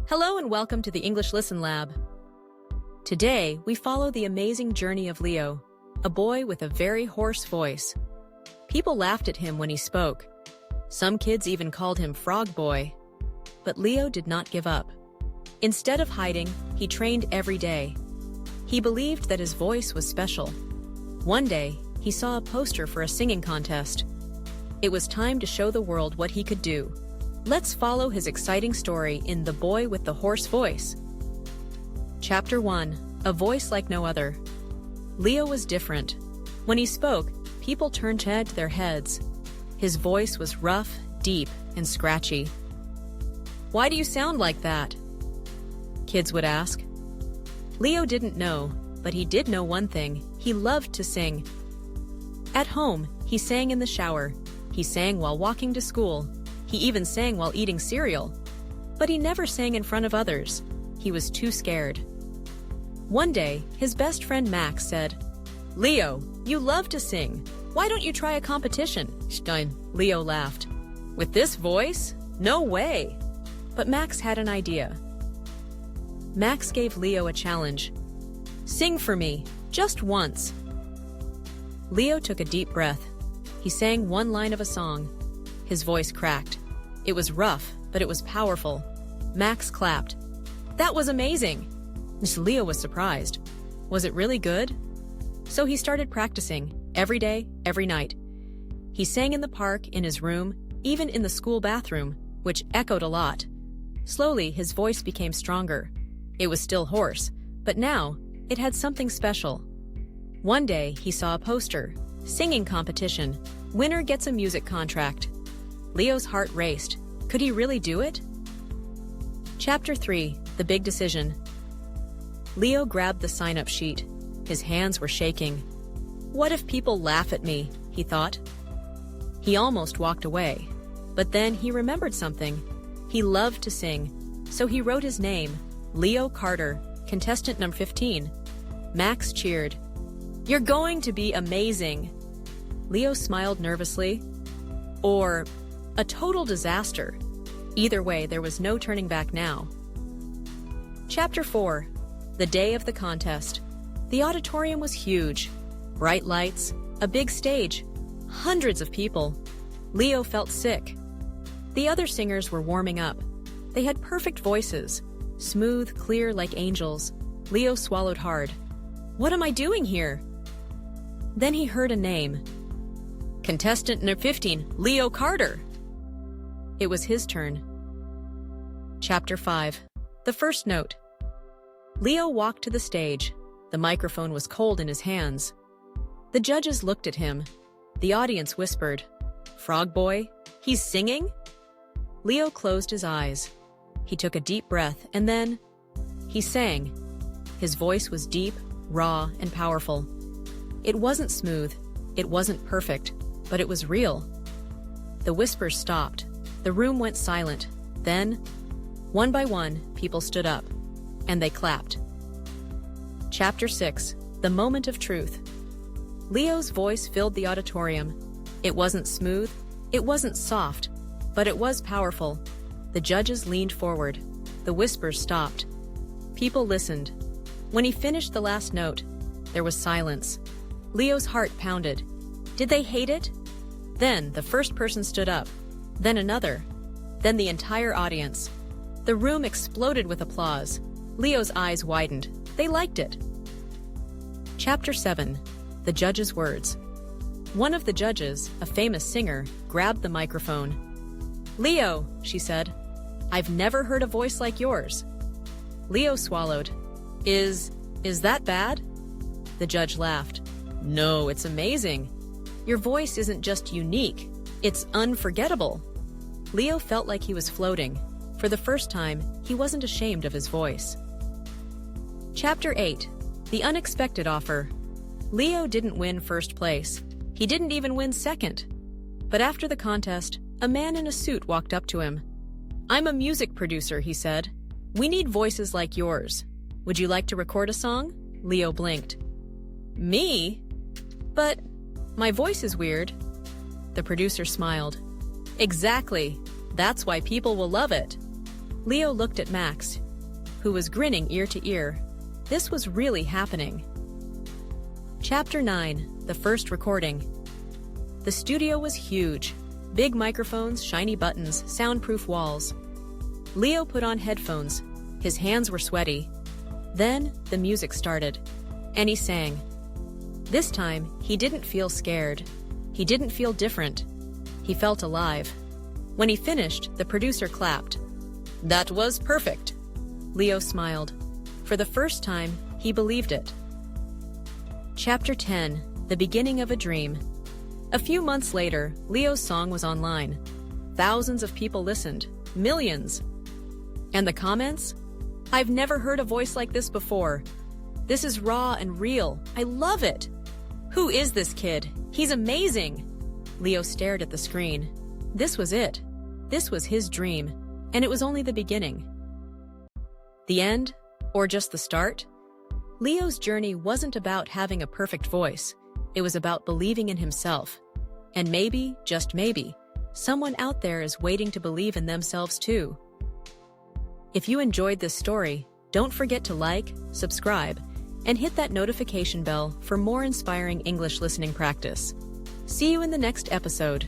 Hello and welcome to the English Listen Lab. Today, we follow the amazing journey of Leo, a boy with a very hoarse voice. People laughed at him when he spoke. Some kids even called him Frog Boy. But Leo did not give up. Instead of hiding, he trained every day. He believed that his voice was special. One day, he saw a poster for a singing contest. It was time to show the world what he could do. Let's follow his exciting story in The Boy with the Hoarse Voice. Chapter 1. A Voice Like No Other. Leo was different. When he spoke, people turned their heads. His voice was rough, deep, and scratchy. "Why do you sound like that?" kids would ask. Leo didn't know, but he did know one thing: he loved to sing. At home, he sang in the shower. He sang while walking to school. He even sang while eating cereal. But he never sang in front of others. He was too scared. One day, his best friend Max said, "Leo, you love to sing. Why don't you try a competition?" Leo laughed. "With this voice? No way!" But Max had an idea. Max gave Leo a challenge. "Sing for me, just once." Leo took a deep breath. He sang one line of a song. His voice cracked. It was rough, but it was powerful. Max clapped. "That was amazing!" Leo was surprised. Was it really good? So he started practicing, every day, every night. He sang in the park, in his room, even in the school bathroom, which echoed a lot. Slowly, his voice became stronger. It was still hoarse, but now it had something special. One day, he saw a poster. Singing competition. Winner gets a music contract. Leo's heart raced. Could he really do it? Chapter 3. The Big Decision. Leo grabbed the sign-up sheet. His hands were shaking. "What if people laugh at me?" he thought. He almost walked away. But then he remembered something. He loved to sing, so he wrote his name, Leo Carter, contestant number 15. Max cheered. "You're going to be amazing." Leo smiled nervously. Or a total disaster. Either way, there was no turning back now. Chapter 4. The Day of the Contest. The auditorium was huge. Bright lights, a big stage, hundreds of people. Leo felt sick. The other singers were warming up. They had perfect voices, smooth, clear like angels. Leo swallowed hard. "What am I doing here?" Then he heard a name. Contestant number 15, Leo Carter. It was his turn. Chapter 5. The First Note. Leo walked to the stage. The microphone was cold in his hands. The judges looked at him. The audience whispered, "Frog Boy? He's singing?" Leo closed his eyes. He took a deep breath and then he sang. His voice was deep, raw, and powerful. It wasn't smooth. It wasn't perfect, but it was real. The whispers stopped. The room went silent. Then, one by one, people stood up, and they clapped. Chapter 6. The Moment of Truth. Leo's voice filled the auditorium. It wasn't smooth, it wasn't soft, but it was powerful. The judges leaned forward. The whispers stopped. People listened. When he finished the last note, there was silence. Leo's heart pounded. Did they hate it? Then the first person stood up. Then another. Then the entire audience. The room exploded with applause. Leo's eyes widened. They liked it. Chapter 7. The Judges' Words. One of the judges, a famous singer, grabbed the microphone. "Leo," she said, "I've never heard a voice like yours." Leo swallowed. Is that bad?" The judge laughed. "No, it's amazing. Your voice isn't just unique, it's unforgettable." Leo felt like he was floating. For the first time, he wasn't ashamed of his voice. Chapter 8. The Unexpected Offer. Leo didn't win first place. He didn't even win second. But after the contest, a man in a suit walked up to him. "I'm a music producer," he said. "We need voices like yours. Would you like to record a song?" Leo blinked. "Me? But my voice is weird." The producer smiled. "Exactly. That's why people will love it." Leo looked at Max, who was grinning ear to ear. This was really happening. Chapter 9, The First Recording. The studio was huge. Big microphones, shiny buttons, soundproof walls. Leo put on headphones. His hands were sweaty. Then the music started, and he sang. This time, he didn't feel scared. He didn't feel different. He felt alive. When he finished, the producer clapped. "That was perfect." Leo smiled. For the first time, he believed it. Chapter 10, The Beginning of a Dream. A few months later, Leo's song was online. Thousands of people listened. Millions. And the comments? "I've never heard a voice like this before. This is raw and real. I love it. Who is this kid? He's amazing." Leo stared at the screen. This was it. This was his dream, and it was only the beginning. The end? Or just the start? Leo's journey wasn't about having a perfect voice. It was about believing in himself. And maybe, just maybe, someone out there is waiting to believe in themselves too. If you enjoyed this story, don't forget to like, subscribe, and hit that notification bell for more inspiring English listening practice. See you in the next episode.